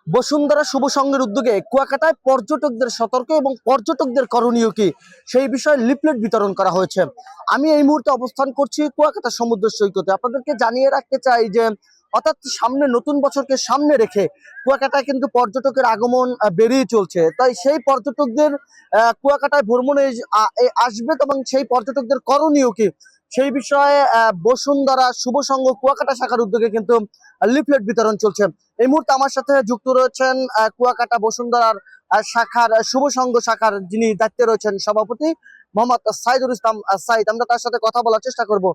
বসুন্ধরা শুভ সংঘের উদ্যোগে কুয়াকাটায় পর্যটকদের সতর্ক এবং পর্যটকদের করণীয় কি সেই বিষয়ে লিফলেট বিতরণ করা হয়েছে। আমি এই মুহূর্তে অবস্থান করছি কুয়াকাটা সমুদ্র সৈকতে। আপনাদেরকে জানিয়ে রাখতে চাই যে অর্থাৎ সামনে নতুন বছরকে সামনে রেখে কুয়াকাটায় কিন্তু পর্যটকের আগমন বেড়েই চলছে। তাই সেই পর্যটকদের কুয়াকাটায় ভ্রমণে আসবে এবং সেই পর্যটকদের করণীয় কি সেই বিষয়ে বসুন্ধরা শুভ সংঘ কুয়াকাটা শাখার উদ্যোগে কিন্তু লিফলেট বিতরণ চলছে। এই মুহূর্তে আমার সাথে যুক্ত রয়েছেন কুয়াকাটা বসুন্ধরার শাখার শুভ সংঘ শাখার যিনি দায়িত্বে রয়েছেন সভাপতি মোহাম্মদ সাইদুল ইসলাম সাইদ। আমরা তার সাথে কথা বলার চেষ্টা করব।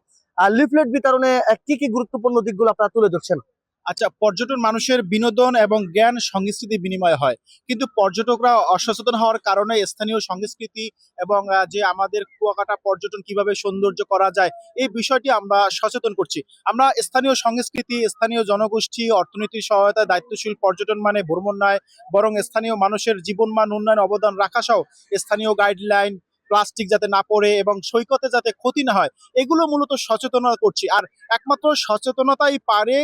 লিফলেট বিতরণে কি কি গুরুত্বপূর্ণ দিকগুলো আপনারা তুলে ধরছেন? আচ্ছা, পর্যটন মানুষের বিনোদন এবং জ্ঞান সংস্কৃতি বিনিময় হয়, কিন্তু পর্যটকরা অসচেতন হওয়ার কারণে স্থানীয় সংস্কৃতি এবং যে আমাদের কুয়াকাটা পর্যটন কিভাবে সৌন্দর্য করা যায় এই বিষয়টি আমরা সচেতন করছি। আমরা স্থানীয় সংস্কৃতি, স্থানীয় জনগোষ্ঠী, অর্থনীতির সহায়তায় দায়িত্বশীল পর্যটন মানে ভ্রমণ নয়, বরং স্থানীয় মানুষের জীবনমান উন্নয়ন অবদান রাখা সহ স্থানীয় গাইডলাইন, প্লাস্টিক যাতে না পড়ে এবং সৈকতে যাতে ক্ষতি না হয়, এগুলো মূলত সচেতনতা করছি। আর একমাত্র সচেতনতাই পারে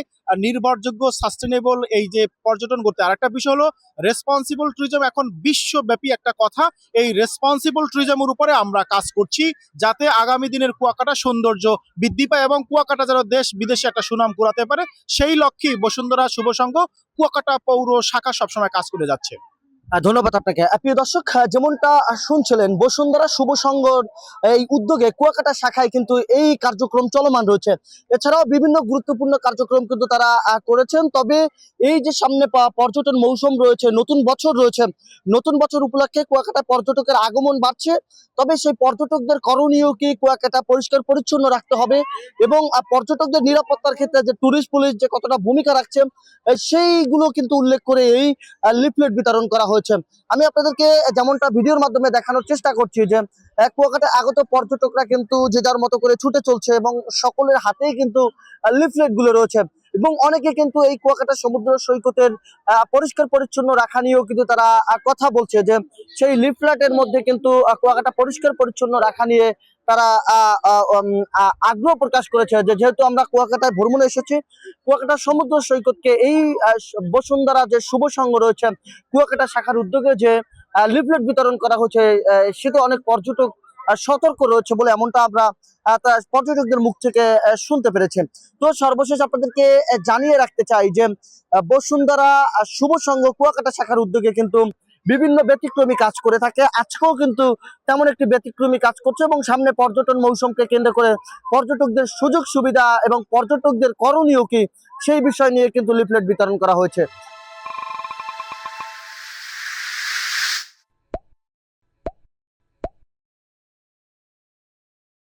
নির্ভরযোগ্য সাস্টেনেবল এই যে পর্যটন করতে। আর একটা বিষয় হলো রেসপন্সিবল ট্যুরিজম, এখন বিশ্বব্যাপী একটা কথা। এই রেসপন্সিবল ট্যুরিজমের উপরে আমরা কাজ করছি যাতে আগামী দিনের কুয়াকাটা সৌন্দর্য বৃদ্ধি পায় এবং কুয়াকাটা যেন দেশ বিদেশে একটা সুনাম কুড়াতে পারে, সেই লক্ষ্যেই বসুন্ধরা শুভ সংঘ কুয়াকাটা পৌর শাখা সবসময় কাজ করে যাচ্ছে। ধন্যবাদ আপনাকে। প্রিয় দর্শক, যেমনটা শুনছিলেন বসুন্ধরা শুভ সংঘর এই উদ্যোগে কুয়াকাটা শাখায় কিন্তু এই কার্যক্রম চলমান রয়েছে। এছাড়াও বিভিন্ন গুরুত্বপূর্ণ কার্যক্রম কিন্তু তারা করেছেন। তবে এই যে সামনে পর্যটন মৌসুম রয়েছে, নতুন বছর রয়েছে, নতুন বছর উপলক্ষে কুয়াকাটা পর্যটকের আগমন বাড়ছে। তবে সেই পর্যটকদের করণীয় কি, কুয়াকাটা পরিষ্কার পরিচ্ছন্ন রাখতে হবে এবং পর্যটকদের নিরাপত্তার ক্ষেত্রে যে টুরিস্ট পুলিশ যে কতটা ভূমিকা রাখছে সেইগুলো কিন্তু উল্লেখ করে এই লিফলেট বিতরণ করা হয়েছে। আমি আপনাদেরকে যেমনটা ভিডিওর মাধ্যমে দেখানোর চেষ্টা করছি যে কুয়াকাটায় আগত পর্যটকরা কিন্তু যে যার মতো করে ছুটে চলছে এবং সকলের হাতেই কিন্তু লিফলেট গুলো রয়েছে এবং অনেকে কিন্তু এই কুয়াকাটা সমুদ্র সৈকতের পরিষ্কার পরিচ্ছন্ন রাখা নিয়েও কিন্তু তারা কথা বলছে যে সেই লিফলেটের মধ্যে কিন্তু কুয়াকাটা পরিষ্কার পরিচ্ছন্ন রাখা নিয়ে তারা আগ্রহ প্রকাশ করেছে যে যেহেতু আমরা কুয়াকাটায় ভ্রমণে এসেছি, কুয়াকাটা সমুদ্র সৈকতকে এই বসুন্ধরা যে শুভ সংঘ রয়েছে কুয়াকাটা শাখার উদ্যোগে যে লিফলেট বিতরণ করা হচ্ছে সেটা অনেক পর্যটক সতর্ক রয়েছে বলে এমনটা আমরা পর্যটকদের মুখ থেকে শুনতে পেরেছি। তো সর্বশেষ আপনাদেরকে জানিয়ে রাখতে চাই যে বসুন্ধরা শুভ সংঘ কুয়াকাটা শাখার উদ্যোগে কিন্তু বিভিন্ন ব্যতিক্রমী কাজ করে থাকে। আজকেও কিন্তু তেমন একটি ব্যতিক্রমী কাজ করছে এবং সামনে পর্যটন মৌসুমকে কেন্দ্র করে পর্যটকদের সুযোগ সুবিধা এবং পর্যটকদের করণীয় কি সেই বিষয় নিয়ে কিন্তু লিফলেট বিতরণ করা হয়েছে।